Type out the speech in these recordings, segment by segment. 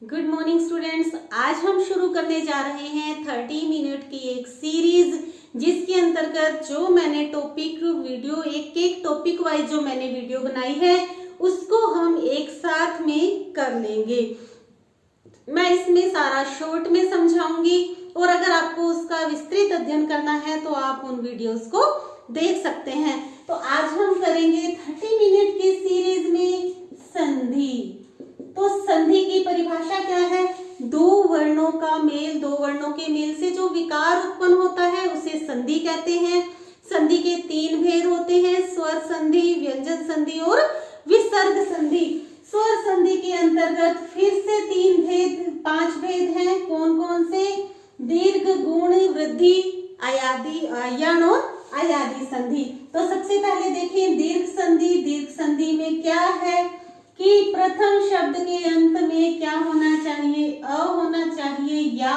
Good morning students. आज हम शुरू करने जा रहे हैं 30 मिनट की एक सीरीज, जिसके अंतर्गत जो मैंने टॉपिक वीडियो एक टॉपिक वाइज जो मैंने वीडियो बनाई है उसको हम एक साथ में कर लेंगे। मैं इसमें सारा शॉर्ट में समझाऊंगी और अगर आपको उसका विस्तृत अध्ययन करना है तो आप उन वीडियोस को देख सकते हैं। तो आज हम करेंगे 30 मिनट की सीरीज में संधि। तो संधि की परिभाषा क्या है? दो वर्णों का मेल, दो वर्णों के मेल से जो विकार उत्पन्न होता है उसे संधि कहते हैं। संधि के तीन भेद होते हैं, स्वर संधि, व्यंजन संधि और विसर्ग संधि। स्वर संधि के अंतर्गत फिर से पांच भेद हैं। कौन कौन से? दीर्घ, गुण, वृद्धि, अयादि, अयण और अयादि संधि। तो सबसे पहले देखें दीर्घ संधि। दीर्घ संधि में क्या है कि प्रथम शब्द के अंत में क्या होना चाहिए? अ होना चाहिए या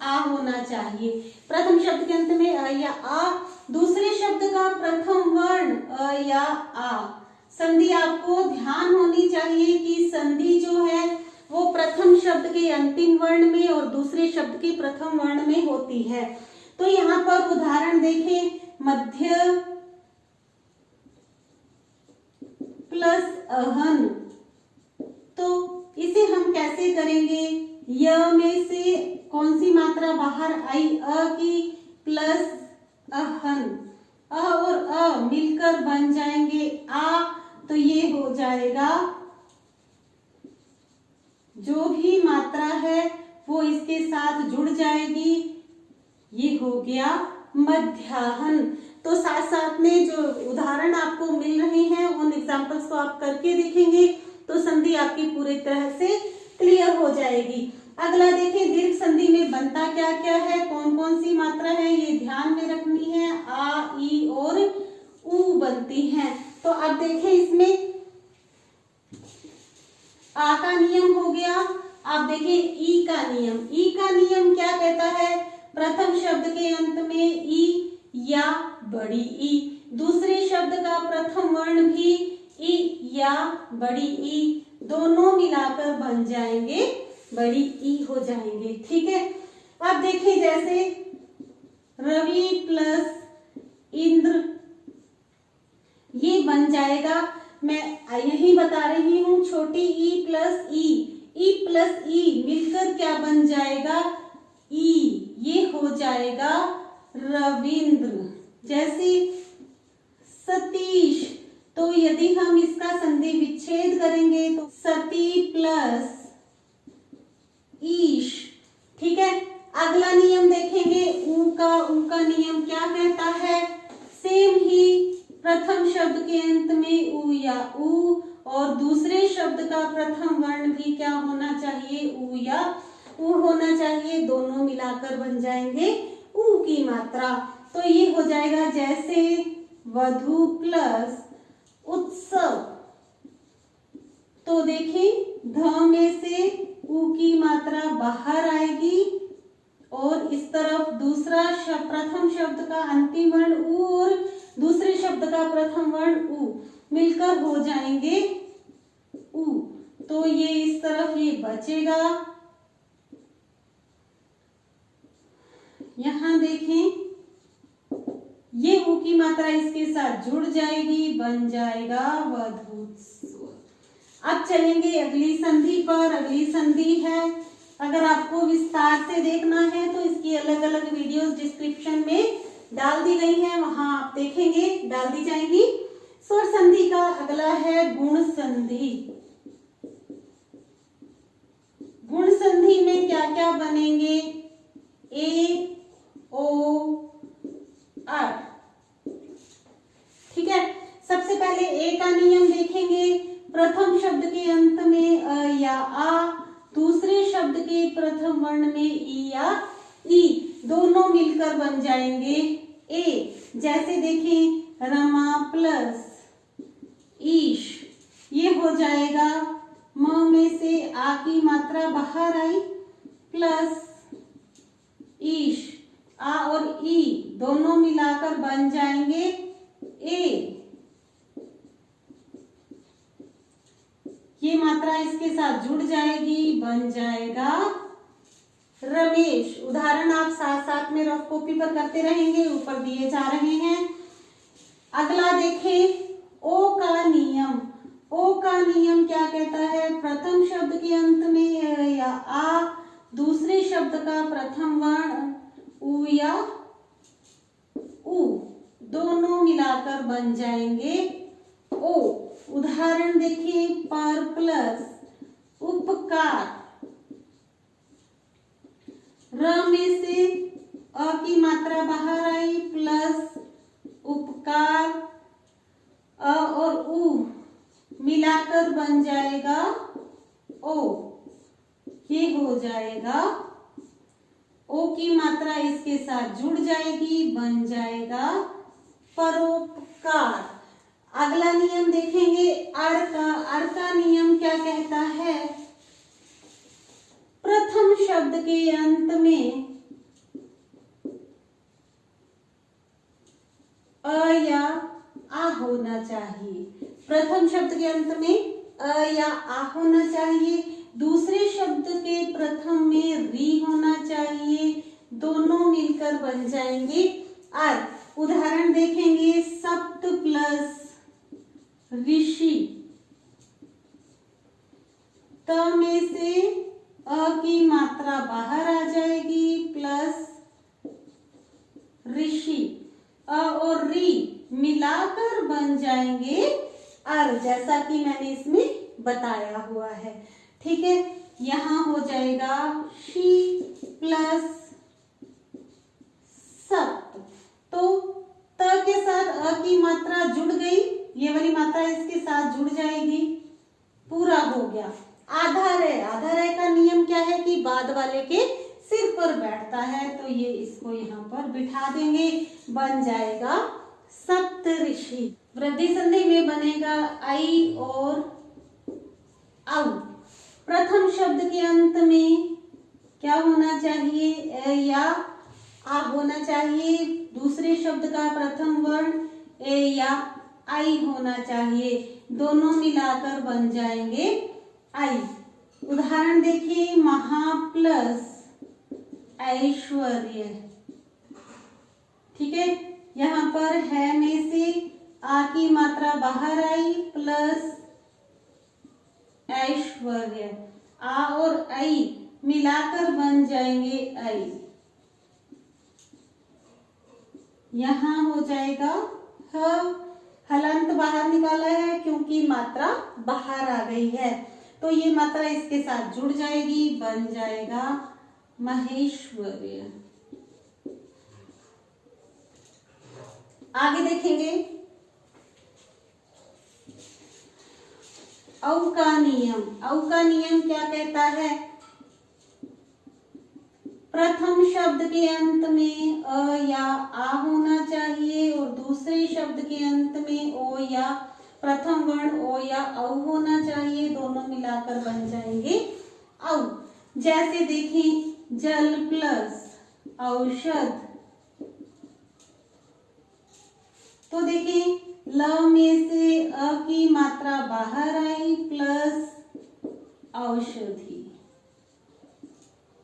आ होना चाहिए। प्रथम शब्द के अंत में अ या आ, दूसरे शब्द का प्रथम वर्ण अ या आ। संधि आपको ध्यान होनी चाहिए कि संधि जो है वो प्रथम शब्द के अंतिम वर्ण में और दूसरे शब्द के प्रथम वर्ण में होती है। तो यहाँ पर उदाहरण देखें, मध्य प्लस अहन। तो इसे हम कैसे करेंगे? य में से कौन सी मात्रा बाहर आई? अ की प्लस अहन। अ और अ मिलकर बन जाएंगे आ। तो ये हो जाएगा, जो भी मात्रा है वो इसके साथ जुड़ जाएगी। ये हो गया मध्याह्न। तो साथ साथ में जो उदाहरण आपको मिल रहे हैं उन एग्जाम्पल्स को आप करके देखेंगे तो संधि आपकी पूरी तरह से क्लियर हो जाएगी। अगला देखें, दीर्घ संधि में बनता क्या क्या है, कौन कौन सी मात्रा है, ये ध्यान में रखनी है। आ, ई और उ बनती हैं। तो अब देखें इसमें आ का नियम हो गया। अब देखें ई का नियम। ई का नियम क्या कहता है? प्रथम शब्द के अंत में ई या बड़ी ई, दूसरे शब्द का प्रथम वर्ण भी ई या बड़ी ई, दोनों मिलाकर बन जाएंगे बड़ी ई हो जाएंगे। ठीक है। अब देखिए जैसे रवि प्लस इंद्र, ये बन जाएगा। मैं यही बता रही हूं, छोटी ई प्लस ई प्लस ई मिलकर क्या बन जाएगा? ई। ये हो जाएगा रविंद्र। जैसे सतीश, तो यदि हम इसका संधि विच्छेद करेंगे तो सती प्लस ईश। ठीक है। अगला नियम देखेंगे ऊ का नियम क्या कहता है? सेम ही, प्रथम शब्द के अंत में ऊ या ऊ और दूसरे शब्द का प्रथम वर्ण भी क्या होना चाहिए? ऊ या ऊ होना चाहिए, दोनों मिलाकर बन जाएंगे ऊ की मात्रा। तो ये हो जाएगा जैसे वधु प्लस उत्सव। तो देखिए ध में से ऊ की मात्रा बाहर आएगी और इस तरफ दूसरा प्रथम शब्द का अंतिम वर्ण ऊ और दूसरे शब्द का प्रथम वर्ण ऊ मिलकर हो जाएंगे ऊ। तो ये इस तरफ ये बचेगा। यहां देखें ये ऊ की मात्रा इसके साथ जुड़ जाएगी, बन जाएगा वधूस्व। अब चलेंगे अगली संधि पर। अगली संधि है, अगर आपको विस्तार से देखना है तो इसकी अलग अलग वीडियोस डिस्क्रिप्शन में डाल दी गई हैं, वहां आप देखेंगे, डाल दी जाएंगी। स्वर संधि का अगला है गुण संधि। गुण संधि में क्या क्या बनेंगे? ए, ओ, आर। ठीक है। सबसे पहले ए का नियम देखेंगे। प्रथम शब्द के अंत में अ या आ, दूसरे शब्द के प्रथम वर्ण में ई या ई, दोनों मिलकर बन जाएंगे ए। जैसे देखें रमा प्लस ईश, ये हो जाएगा म में से आ की मात्रा बाहर आई प्लस ईश, आ और ई दोनों मिलाकर बन जाएंगे ए। ये मात्रा इसके साथ जुड़ जाएगी, बन जाएगा रमेश। उदाहरण आप साथ साथ में रफ कॉपी पर करते रहेंगे, ऊपर दिए जा रहे हैं। अगला देखें, ओ का नियम। ओ का नियम क्या कहता है? प्रथम शब्द के अंत में अ या आ, दूसरे शब्द का प्रथम वर्ण उ या उ, दोनों मिलाकर बन जाएंगे ओ। उदाहरण देखिए, पर प्लस उपकार, र में से अ की मात्रा बाहर आई, प्लस उपकार, अ और उ मिलाकर बन जाएगा ओ। ये हो जाएगा, ओ की मात्रा इसके साथ जुड़ जाएगी, बन जाएगा परोपकार। अगला नियम देखेंगे, अड़ का। अड़ का नियम क्या कहता है? प्रथम शब्द के अंत में अ या आ होना चाहिए। प्रथम शब्द के अंत में अ या आ होना चाहिए, दूसरे शब्द के प्रथम में री होना चाहिए, दोनों मिलकर बन जाएंगे अर। उदाहरण देखेंगे, सप्त प्लस ऋषि, त में से अ की मात्रा बाहर आ जाएगी, प्लस ऋषि, अ और री मिलाकर बन जाएंगे अर, जैसा कि मैंने इसमें बताया हुआ है। ठीक है, यहां हो जाएगा शी प्लस सप्त। तो त के साथ अ की मात्रा जुड़ गई, ये वाली मात्रा इसके साथ जुड़ जाएगी, पूरा हो गया। आधारय। आधारय का नियम क्या है कि बाद वाले के सिर पर बैठता है, तो ये इसको यहाँ पर बिठा देंगे, बन जाएगा सप्तऋषि। वृद्धि संधि में बनेगा आई और औ। प्रथम शब्द के अंत में क्या होना चाहिए? ए या आ होना चाहिए, दूसरे शब्द का प्रथम वर्ण ए या आई होना चाहिए, दोनों मिलाकर बन जाएंगे आई। उदाहरण देखिए, महा प्लस ऐश्वर्य। ठीक है, यहाँ पर है में से आ की मात्रा बाहर आई, प्लस ऐश्वर्य, आ और आई मिलाकर बन जाएंगे आई। यहाँ हो जाएगा ह। हलंत बाहर निकाला है क्योंकि मात्रा बाहर आ गई है, तो ये मात्रा इसके साथ जुड़ जाएगी, बन जाएगा महेश्वर्य। आगे देखेंगे, औ का नियम। औ का नियम क्या कहता है? प्रथम शब्द के अंत में अ या आ होना चाहिए और दूसरे शब्द के अंत में ओ या प्रथम वर्ण ओ या औ होना चाहिए, दोनों मिलाकर बन जाएंगे औ। जैसे देखें, जल प्लस औषध, तो देखें ल में से अ की मात्रा बाहर आई, प्लस औषधि,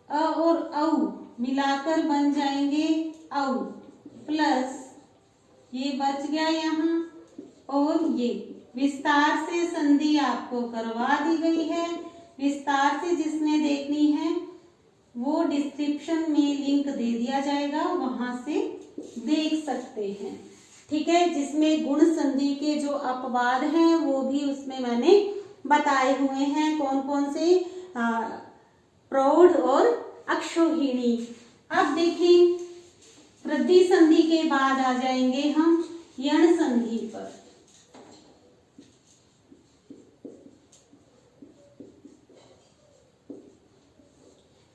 अ और औ मिलाकर बन जाएंगे औ, प्लस ये बच गया यहाँ, और ये विस्तार से संधि आपको करवा दी गई है। विस्तार से जिसने देखनी है वो डिस्क्रिप्शन में लिंक दे दिया जाएगा, वहां से देख सकते हैं। ठीक है, जिसमें गुण संधि के जो अपवाद हैं वो भी उसमें मैंने बताए हुए हैं, कौन कौन से, प्रौढ़ और अक्षोहिणी। अब देखें, वृद्धि संधि के बाद आ जाएंगे हम यण संधि पर।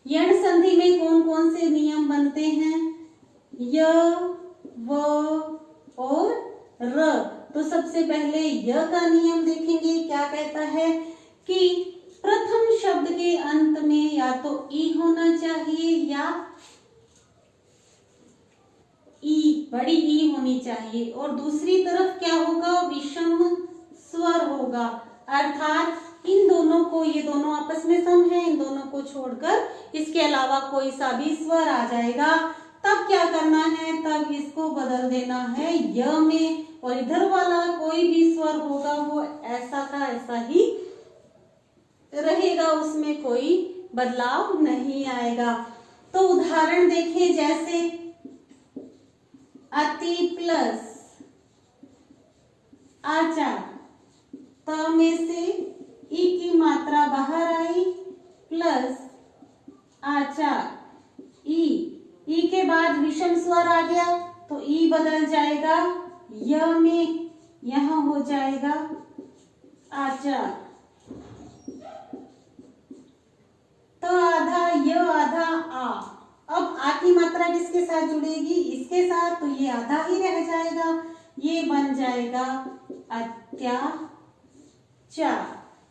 यण संधि में कौन कौन से नियम बनते हैं? य, व और र। तो सबसे पहले य का नियम देखेंगे, क्या कहता है कि प्रथम शब्द के अंत में या तो ई होना चाहिए या ई, बड़ी ई होनी चाहिए, और दूसरी तरफ क्या होगा? विषम स्वर होगा, अर्थात इन दोनों को, ये दोनों आपस में सम है, इन दोनों को छोड़कर इसके अलावा कोई सा भी स्वर आ जाएगा, तब क्या करना है, तब इसको बदल देना है य में, और इधर वाला कोई भी स्वर होगा वो ऐसा का ऐसा ही रहेगा, उसमें कोई बदलाव नहीं आएगा। तो उदाहरण देखें, जैसे अति प्लस आचार, त में से ई की मात्रा बाहर आई प्लस आचार ई के बाद विषम स्वर आ गया तो ई बदल जाएगा य में, यहां हो जाएगा आचार। तो आधा य आधा आ, अब आ की मात्रा किसके साथ जुड़ेगी, इसके साथ, तो ये आधा ही रह जाएगा, ये बन जाएगा अत्याचार।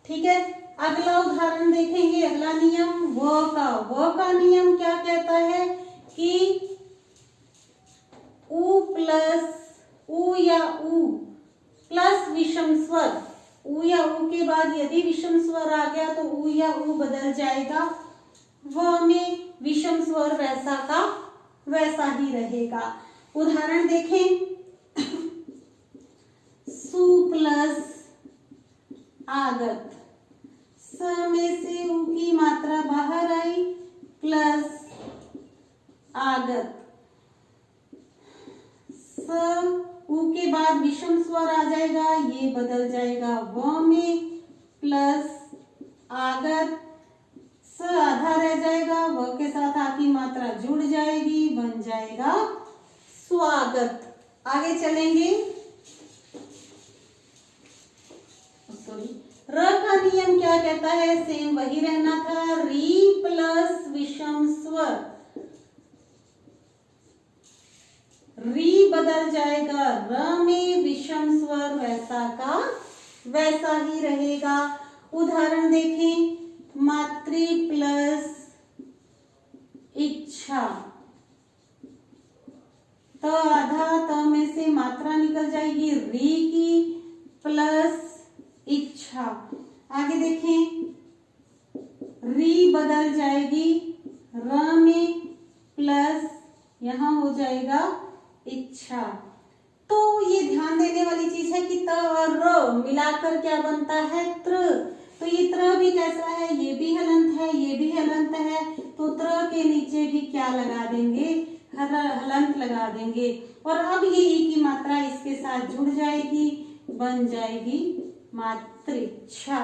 ठीक है, अगला उदाहरण देखेंगे, अगला नियम व का नियम क्या कहता है कि उ प्लस उ या उ प्लस विषम स्वर, उ या उ के बाद यदि विषम स्वर आ गया तो उ या उ बदल जाएगा व में, विषम स्वर वैसा का वैसा ही रहेगा। उदाहरण देखें, सु प्लस आगत, स में से उ की मात्रा बाहर आई प्लस आगत, स उ के बाद विषम स्वर आ जाएगा, ये बदल जाएगा व में प्लस आगत, स आधा रह जाएगा, व के साथ आ की मात्रा जुड़ जाएगी, बन जाएगा स्वागत। आगे चलेंगे, र का नियम क्या कहता है, सेम वही रहना था, री प्लस विषम स्वर, री बदल जाएगा र में, विषम स्वर वैसा का वैसा ही रहेगा। उदाहरण देखें, मातृ प्लस इच्छा, त आधा, त में से मात्रा निकल जाएगी री की प्लस इच्छा। आगे देखें, री बदल जाएगी र में प्लस यहां हो जाएगा इच्छा। तो ये ध्यान देने वाली चीज है कि त और र मिलाकर क्या बनता है, त्र। तो ये त्र भी कैसा है, ये भी हलंत है, ये भी हलंत है, तो त्र के नीचे भी क्या लगा देंगे, हलंत लगा देंगे, और अब ये ई की मात्रा इसके साथ जुड़ जाएगी, बन जाएगी मातृच्छा।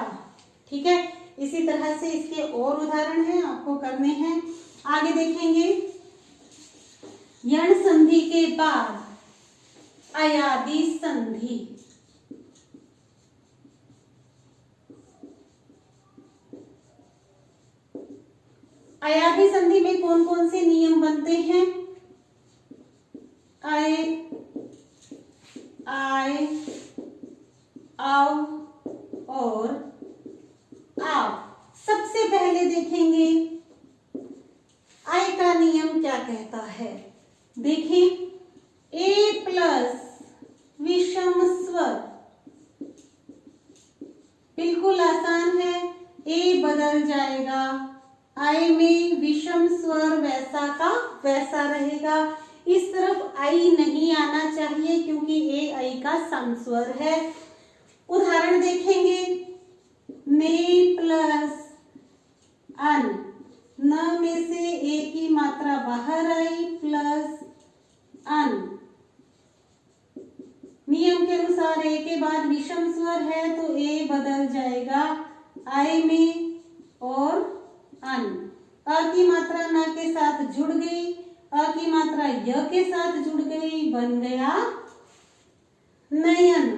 ठीक है, इसी तरह से इसके और उदाहरण हैं, आपको करने हैं। आगे देखेंगे, यण संधि के बाद अयादि संधि, अयादि संधि में कौन कौन से नियम बनते हैं, आए आए आओ और आओ। सबसे पहले देखेंगे आय का नियम क्या कहता है। देखें, ए प्लस विषम स्वर, बिल्कुल आसान है, ए बदल जाएगा आई में, विषम स्वर वैसा का वैसा रहेगा। इस तरफ आई नहीं आना चाहिए क्योंकि ए आई का समस्वर है। उदाहरण देखेंगे, ने प्लस अन, न में से ए की मात्रा बाहर आई प्लस अन, नियम के अनुसार ए के बाद विषम स्वर है तो ए बदल जाएगा आई में और अन। अ की मात्रा न के साथ जुड़ गई, अ की मात्रा य के साथ जुड़ गई, बन गया नयन।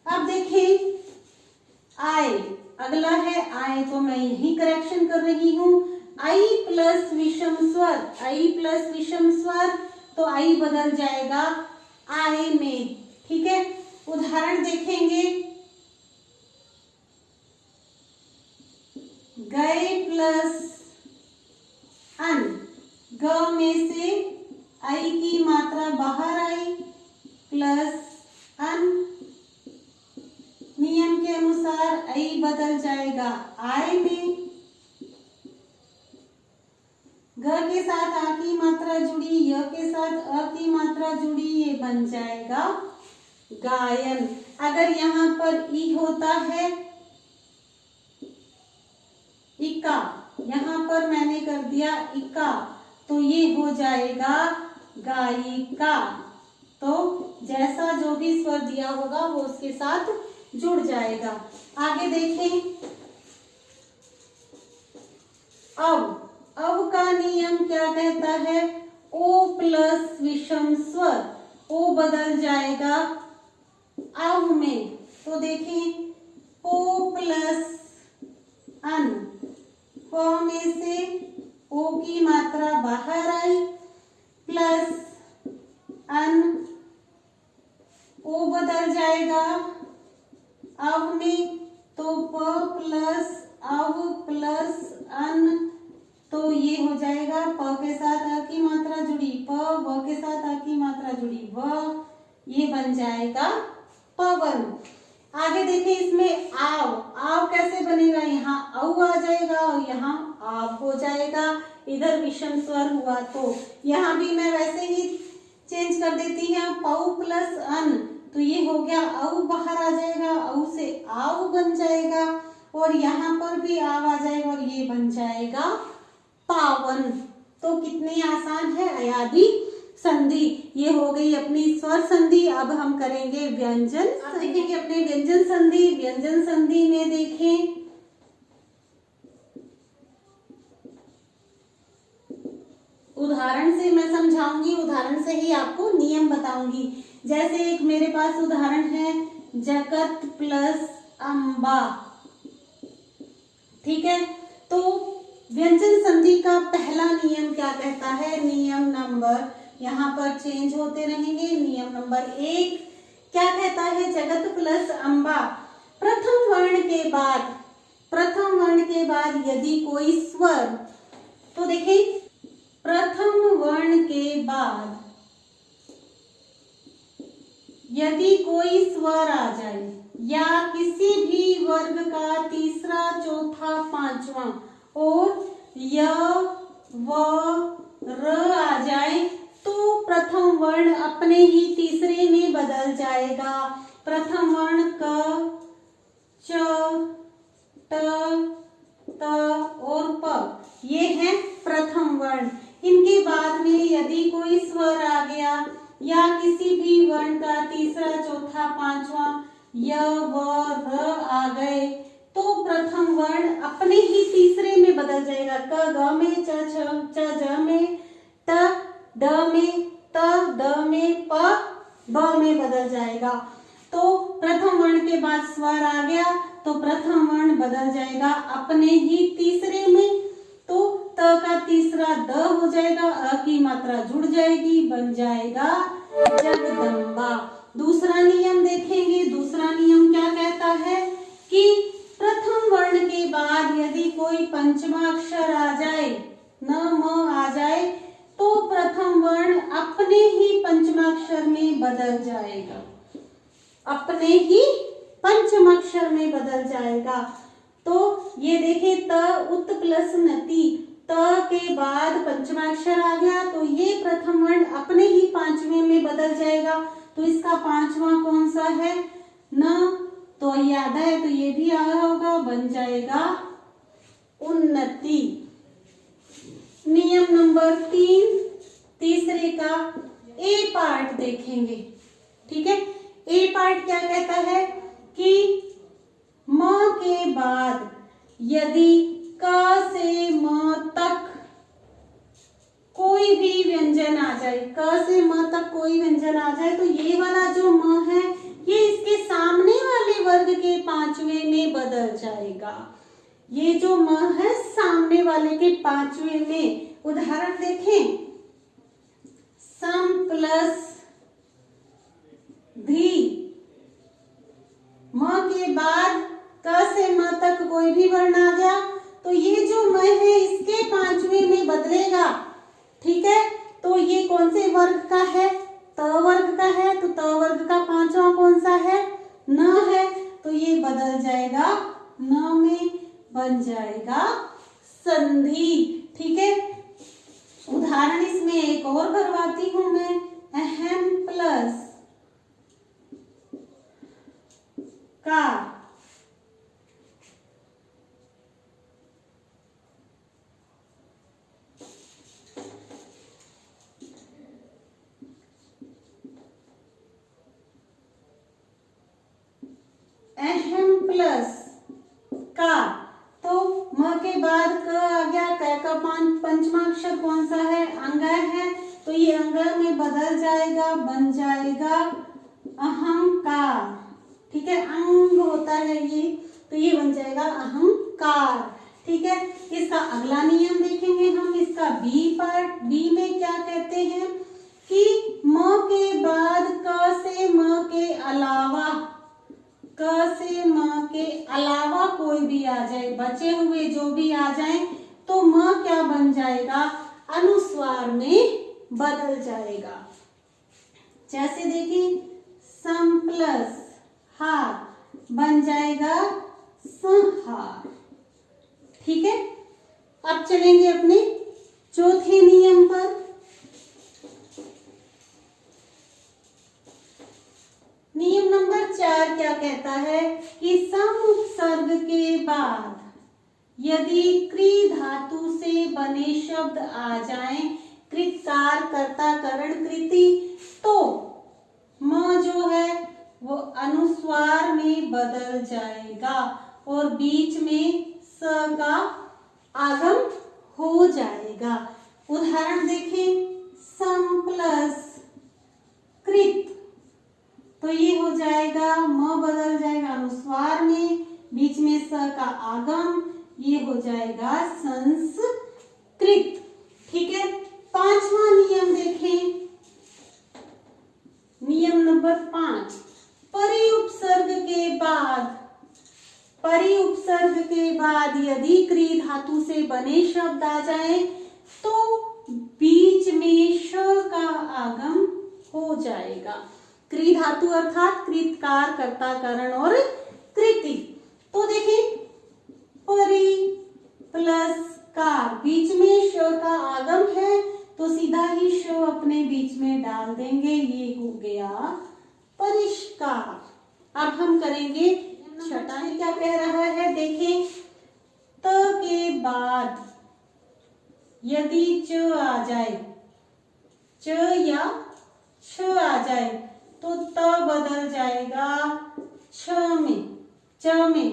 अब देखिए आय, अगला है आय, तो मैं यही करेक्शन कर रही हूं, आई प्लस विषम स्वर, आई प्लस विषम स्वर, तो आई बदल जाएगा आय में। ठीक है, उदाहरण देखेंगे, गए प्लस अन, ग में से आई की मात्रा बाहर आई प्लस अन, नियम के अनुसार आई बदल जाएगा आय में, घ के साथ आ की मात्रा जुड़ी, य के साथ अ की मात्रा जुड़ी, ये बन जाएगा गायन। अगर यहाँ पर ई होता है इका, यहाँ पर मैंने कर दिया इका, तो ये हो जाएगा गायिका। तो जैसा जो भी स्वर दिया होगा वो उसके साथ जुड़ जाएगा। आगे देखें, अव का नियम क्या कहता है? ओ प्लस विषम स्वर, ओ बदल जाएगा अव में। तो देखें, ओ प्लस अन, प में से ओ की मात्रा बाहर आई, प्लस अन, ओ बदल जाएगा अव में, तो प प्लस अव प्लस अन, तो ये हो जाएगा प के साथ अ की मात्रा जुड़ी प, व के साथ अ की मात्रा जुड़ी व, ये बन जाएगा पवन। आगे देखिए, इसमें आव कैसे बनेगा? यहाँ औ आ जाएगा और यहाँ आव हो जाएगा। इधर विषम स्वर हुआ तो यहाँ भी मैं वैसे ही चेंज कर देती हूँ, पौ प्लस अन, तो ये हो गया औ बाहर आ जाएगा, औ से आव बन जाएगा, और यहाँ पर भी आव आ जाएगा और ये बन जाएगा पावन। तो कितनी आसान है अयादी संधि। ये हो गई अपनी स्वर संधि। अब हम करेंगे व्यंजन। अब देखेंगे अपने व्यंजन संधि। व्यंजन संधि में देखें, उदाहरण से मैं समझाऊंगी, उदाहरण से ही आपको नियम बताऊंगी। जैसे एक मेरे पास उदाहरण है, जगत प्लस अम्बा, ठीक है। तो व्यंजन संधि का पहला नियम क्या कहता है? नियम नंबर, यहाँ पर चेंज होते रहेंगे। नियम नंबर 1 क्या कहता है? जगत प्लस अम्बा, प्रथम वर्ण के बाद यदि कोई स्वर, तो देखिए प्रथम वर्ण के बाद यदि कोई स्वर आ जाए या किसी भी वर्ग का तीसरा, चौथा, पांचवा और य, व, र आ जाए, तो प्रथम वर्ण अपने ही तीसरे में बदल जाएगा। प्रथम वर्ण क, च, ट, त और प, ये है प्रथम वर्ण। इनके बाद में यदि कोई स्वर आ गया या किसी भी वर्ण का तीसरा, चौथा, पांचवा, य, व, र आ गए, तो प्रथम वर्ण अपने ही तीसरे में बदल जाएगा। क ग में, च ज में, ट ड में, त द में, प ब में बदल जाएगा। तो प्रथम वर्ण के बाद स्वर आ गया तो प्रथम वर्ण बदल जाएगा अपने ही तीसरे में। तो त का तीसरा द हो जाएगा, अ की मात्रा जुड़ जाएगी, बन जाएगा जगदम्बा। दूसरा नियम देखेंगे। दूसरा नियम क्या कहता है कि प्रथम वर्ण के बाद यदि कोई पंचमा अक्षर आ जाए, न, म आ जाए, तो प्रथम वर्ण अपने ही पंचमाक्षर में बदल जाएगा, अपने ही पंचमाक्षर में बदल जाएगा। तो ये देखें, त उत प्लस नति, त के बाद पंचमाक्षर आ गया तो ये प्रथम वर्ण अपने ही पांचवें में बदल जाएगा। तो इसका पांचवा कौन सा है? न, तो ये आधा है तो ये भी आधा होगा, बन जाएगा उन्नति। नियम नंबर 3, तीसरे का ए पार्ट देखेंगे, ठीक है। ए पार्ट क्या कहता है कि म के बाद यदि क से म तक कोई भी व्यंजन आ जाए, क से म तक कोई व्यंजन आ जाए, तो ये वाला जो म है ये इसके सामने वाले वर्ग के पांचवें में बदल जाएगा। ये जो म है सामने वाले के पांचवें में। उदाहरण देखें, सम प्लस धी, म के बाद क से म तक कोई भी वर्ण आ गया तो ये जो म है इसके पांचवें में बदलेगा, ठीक है। तो ये कौन से वर्ग का है? त वर्ग का है। तो त वर्ग का पांचवा कौन सा है? न है। तो ये बदल जाएगा न में, बन जाएगा संधि, ठीक है। उदाहरण इसमें एक और करवाती हूं मैं, अहम प्लस कार। अहम प्लस कार, तो म के बाद क आ गया, क का पंचमा अक्षर कौन सा है, अंग है, तो ये अंग में बदल जाएगा, बन जाएगा अहंकार। ठीक है, अंग होता है ये, तो ये बन जाएगा अहंकार। ठीक है, इसका अगला नियम देखेंगे हम, इसका बी पार्ट। बी में क्या कहते हैं कि म के बाद क से म के अलावा, क से म के अलावा कोई भी आ जाए, बचे हुए जो भी आ जाए, तो म क्या बन जाएगा, अनुस्वार में बदल जाएगा। जैसे देखिए, सम प्लस हार बन जाएगा संहार। ठीक है, अब चलेंगे अपने चौथे नियम पर। नियम नंबर 4 क्या कहता है कि सम उपसर्ग के बाद यदि क्री धातु से बने शब्द आ जाएं, कृतकार, कर्ता, करण, कृति, तो म जो है वो अनुस्वार में बदल जाएगा और बीच में स का आगम हो जाएगा। उदाहरण देखें, सम प्लस कृत, तो ये हो जाएगा, म बदल जाएगा अनुस्वार में, बीच में स का आगम, ये हो जाएगा संस्कृत। ठीक है, पांचवा नियम देखें, नियम नंबर 5, परि उपसर्ग के बाद यदि क्री धातु से बने शब्द आ जाए, तो बीच में श का आगम हो जाएगा। क्री धातु अर्थात कृतकार, कर्ता, करण और कृति। तो देखिए, परि प्लस कार, बीच में श का आगम है, तो सीधा ही श अपने बीच में डाल देंगे, ये हो गया परिष्कार। अब हम करेंगे छठा, क्या कह रहा है, देखें, त के बाद यदि च आ जाए, च या छ आ जाए, तो त बदल जाएगा छ में, च में,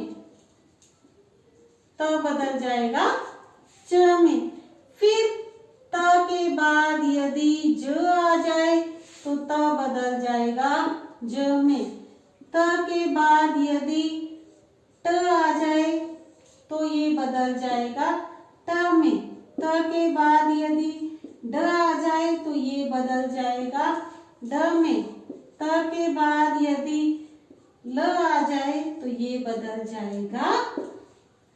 त बदल जाएगा च में। फिर त के बाद यदि ज आ जाए, तो त बदल जाएगा ज में। त के बाद यदि ट आ जाए, तो ये बदल जाएगा ट में। त के बाद यदि ड आ जाए, तो ये बदल जाएगा ड में। त के बाद यदि ल आ जाए, तो ये बदल जाएगा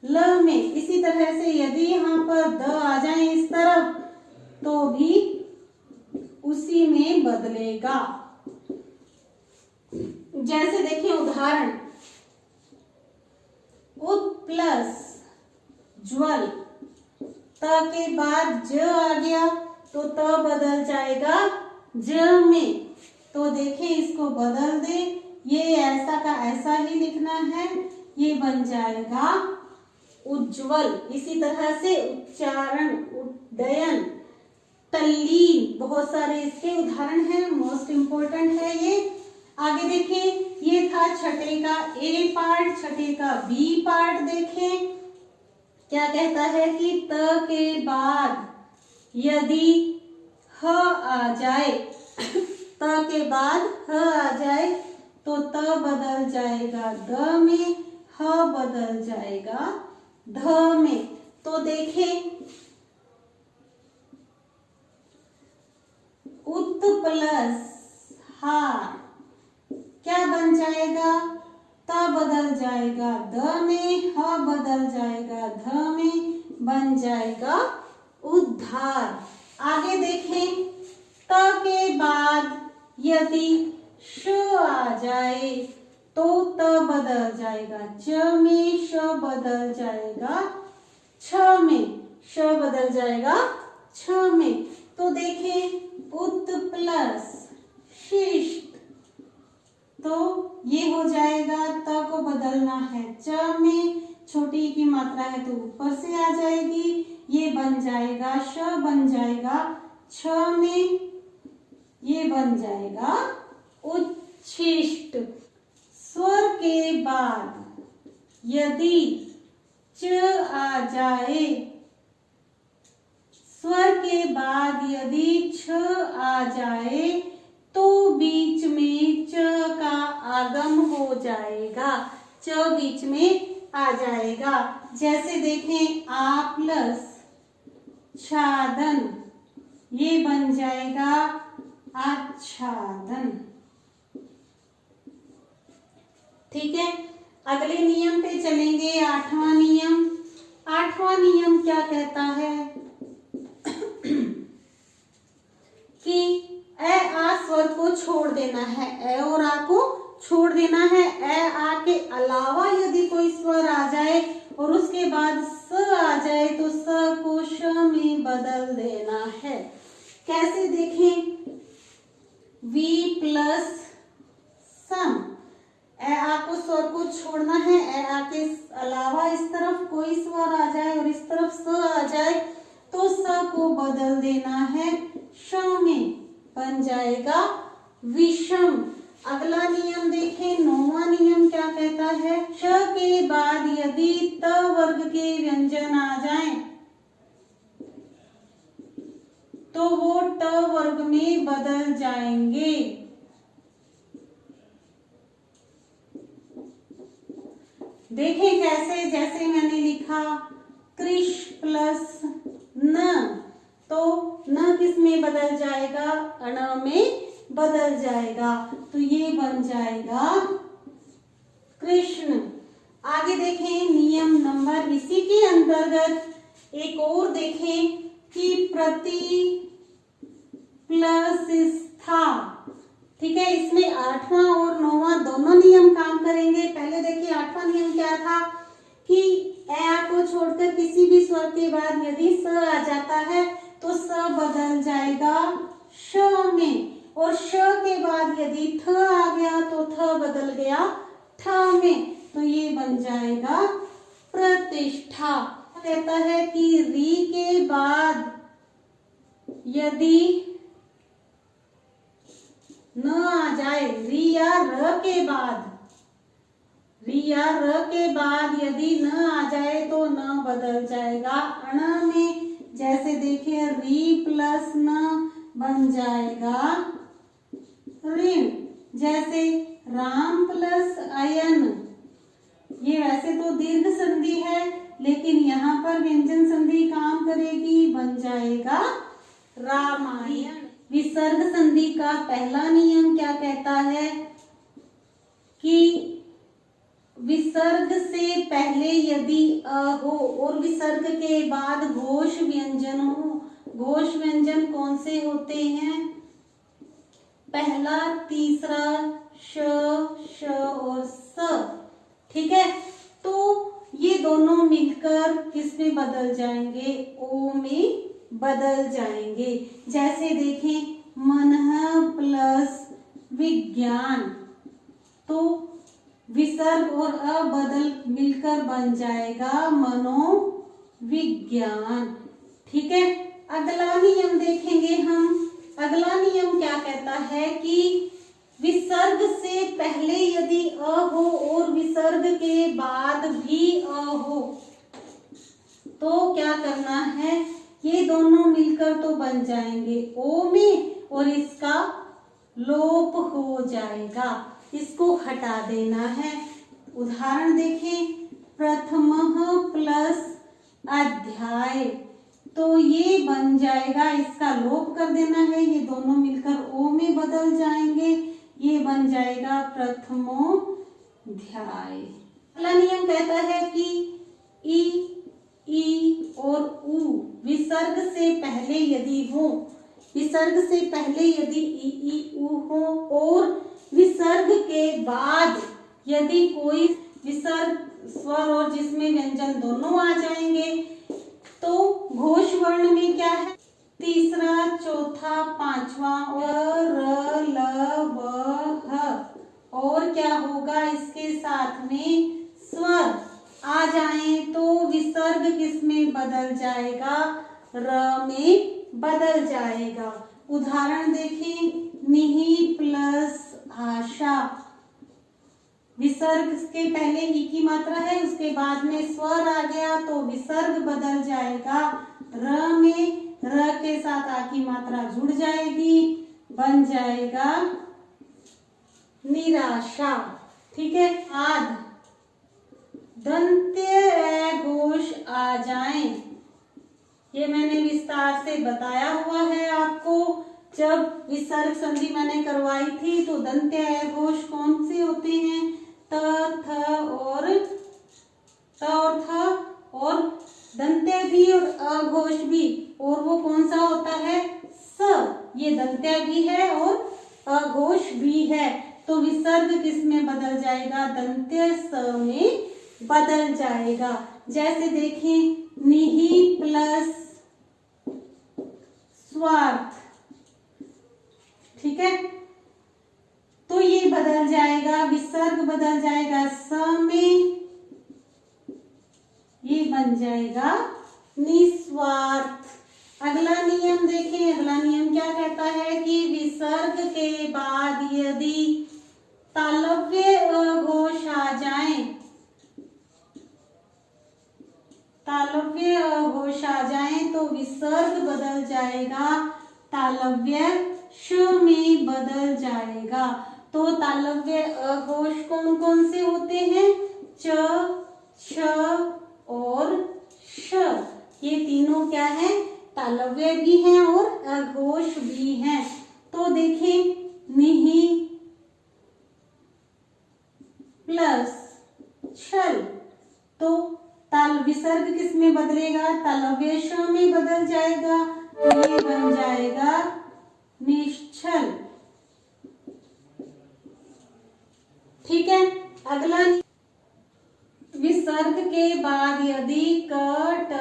ल में। इसी तरह से यदि यहाँ पर द आ जाए इस तरफ, तो भी उसी में बदलेगा। जैसे देखिए उदाहरण, उत प्लस ज्वल, त के बाद ज आ गया, तो त बदल जाएगा ज में। तो देखें, इसको बदल दे, ये ऐसा का ऐसा ही लिखना है, ये बन जाएगा उज्ज्वल। इसी तरह से उच्चारण, उड्डयन, तल्लीन, बहुत सारे इसके उदाहरण हैं, मोस्ट इंपोर्टेंट है ये। आगे देखें, ये था छठे का ए पार्ट, छठे का बी पार्ट। देखें क्या कहता है कि त के बाद यदि ह आ जाए, त के बाद ह आ जाए, तो त बदल जाएगा द में, ह बदल जाएगा ध में। तो देखें, उत प्लस हार क्या बन जाएगा, त बदल जाएगा द में, ह बदल जाएगा ध में, बन जाएगा उद्धार। आगे देखें, त के बाद यदि श आ जाए, तो त बदल जाएगा च में, श बदल जाएगा छ में, श बदल जाएगा छ में। तो देखें उत प्लस शिष्ट, तो ये हो जाएगा, त को बदलना है च में, छोटी की मात्रा है तो ऊपर से आ जाएगी, ये बन जाएगा श बन जाएगा छ में, ये बन जाएगा उच्छिष्ट। स्वर के बाद यदि च आ जाए, स्वर के बाद यदि छ आ जाए तो बीच में च का आगम हो जाएगा, च बीच में आ जाएगा। जैसे देखें आ प्लस छादन, ये बन जाएगा आच्छादन। ठीक है, अगले नियम पे चलेंगे। 8वां नियम। 8वां नियम क्या कहता है कि ए आ स्वर को छोड़ देना है, ए और आ को छोड़ देना है। ए आ के अलावा यदि कोई स्वर आ जाए और उसके बाद स आ जाए तो स को श में बदल देना है। कैसे देखें, वी प्लस सम, ए आ को स्वर को छोड़ना है, ए आ के अलावा इस तरफ कोई स्वर आ जाए और इस तरफ स आ जाए तो स को बदल देना है श में, बन जाएगा विषम। अगला नियम देखें, 9वां नियम क्या कहता है, श के बाद यदि त वर्ग के व्यंजन आ जाएं तो वो ट वर्ग में बदल जाएंगे। देखें कैसे, जैसे मैंने लिखा कृष प्लस न, तो न किस में बदल जाएगा, अण में बदल जाएगा, तो ये बन जाएगा कृष्ण। आगे देखें नियम नंबर, इसी के अंतर्गत एक और देखें कि प्रति प्लस स्था। ठीक है, इसमें 8वां और 9वां दोनों नियम काम करेंगे। पहले देखिए 8वां नियम क्या था कि ए आ को छोड़कर किसी भी स्वर के बाद यदि स आ जाता है तो स बदल जाएगा श में, और श के बाद यदि थ आ गया तो थ बदल गया ठ में, तो ये बन जाएगा प्रतिष्ठा। कहता है कि री के बाद यदि न आ जाए, री या र के बाद, री या र के बाद यदि न आ जाए तो न बदल जाएगा अण में। जैसे देखिए री प्लस न बन जाएगा ऋण। जैसे राम प्लस अयन, ये वैसे तो दीर्घ संधि है लेकिन यहाँ पर व्यंजन संधि काम करेगी, बन जाएगा रामायण। विसर्ग संधि का पहला नियम क्या कहता है कि विसर्ग से पहले यदि अ हो और विसर्ग के बाद घोष व्यंजन हो। घोष व्यंजन कौन से होते हैं, पहला, तीसरा, श, श और स। ठीक है, तो ये दोनों मिलकर किस में बदल जाएंगे, ओ में बदल जाएंगे। जैसे देखें मनः प्लस विज्ञान, तो विसर्ग और अ बदल मिलकर बन जाएगा मनोविज्ञान। ठीक है, अगला नियम देखेंगे हम। अगला नियम क्या कहता है कि विसर्ग से पहले यदि अ हो और विसर्ग के बाद भी अ हो तो क्या करना है, ये दोनों मिलकर तो बन जाएंगे ओ में और इसका लोप हो जाएगा, इसको हटा देना है। उदाहरण देखें, प्रथमः प्लस अध्याय, तो ये बन जाएगा, इसका लोप कर देना है, ये दोनों मिलकर ओ में बदल जाएंगे, ये बन जाएगा प्रथमोध्याय। अगला नियम कहता है कि ई और उ विसर्ग से पहले यदि हो, विसर्ग से पहले यदि ई उ हो और विसर्ग के बाद यदि कोई विसर्ग स्वर और जिसमें व्यंजन दोनों आ जाएंगे तो घोष वर्ण में क्या है, तीसरा, चौथा, पांचवा और र, ल, व, ह। और क्या होगा इसके साथ में? स्वर आ जाए तो विसर्ग किस में बदल जाएगा? र में बदल जाएगा। उदाहरण देखें, निहि प्लस भाषा। विसर्ग के पहले ई की मात्रा है, उसके बाद में स्वर आ गया तो विसर्ग बदल जाएगा र में। र के साथ आ की मात्रा जुड़ जाएगी, बन जाएगा निराशा। ठीक है। आद, दंत्य ए घोष आ जाए। ये मैंने विस्तार से बताया हुआ है आपको। जब विसर्ग संधि मैंने करवाई थी तो दंत्य ए घोष कौन से होते हैं? त, थ और और दंत्य भी और अघोष भी। और वो कौन सा होता है? स। ये दंत्य भी है और अघोष भी है। तो विसर्ग किस में बदल जाएगा? दंत्य स में बदल जाएगा। जैसे देखें, निहि प्लस स्वार्थ। ठीक है। तो ये बदल जाएगा, विसर्ग बदल जाएगा स में, ये बन जाएगा निस्वार्थ। अगला नियम देखें। अगला नियम क्या कहता है कि विसर्ग के बाद यदि तालव्य अघोष आ जाए, तालव्य अघोष आ जाए तो विसर्ग बदल जाएगा तालव्य श में बदल जाएगा। तो तालव्य अघोष कौन कौन से होते हैं? च, छ और श। ये तीनों क्या है? तालव्य भी हैं और अघोष भी हैं। तो देखें, निहि प्लस छल, तो ताल विसर्ग किस में बदलेगा? तालव्य श में बदल जाएगा, ये बन जाएगा निश्चल। ठीक है। अगला, विसर्ग के बाद यदि क, ट,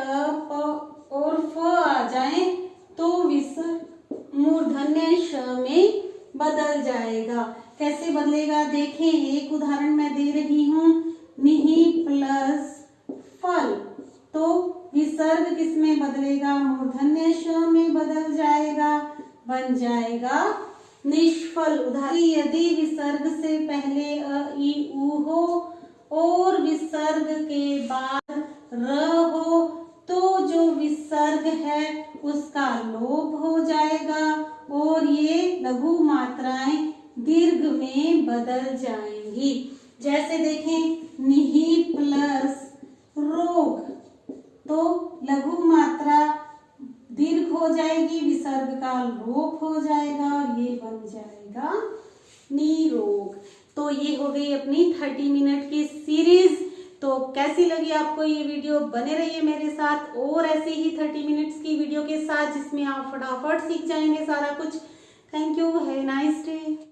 प और फ आ जाए तो विसर्ग मूर्धन्य श में बदल जाएगा। कैसे बदलेगा देखें, एक उदाहरण मैं दे रही हूं, निहि प्लस फल। तो विसर्ग किस में बदलेगा? मूर्धन्य श में बदल जाएगा, बन जाएगा निष्फल। उदाहरण, यदि विसर्ग से पहले अ, ई, उ हो और विसर्ग के बाद र हो तो जो विसर्ग है उसका लोप हो जाएगा और ये लघु मात्राएं दीर्घ में बदल जाएंगी। जैसे देखें, निहि प्लस रोग, तो लघु मात्रा दीर्घ हो जाएगी, विसर्ग का लोप हो जाएगा और ये बन जाएगा निरोग। तो ये हो गई अपनी 30 मिनट की सीरीज। तो कैसी लगी आपको ये वीडियो? बने रहिए मेरे साथ और ऐसे ही 30 मिनट्स की वीडियो के साथ जिसमें आप फटाफट सीख जाएंगे सारा कुछ। Thank you, have a nice day.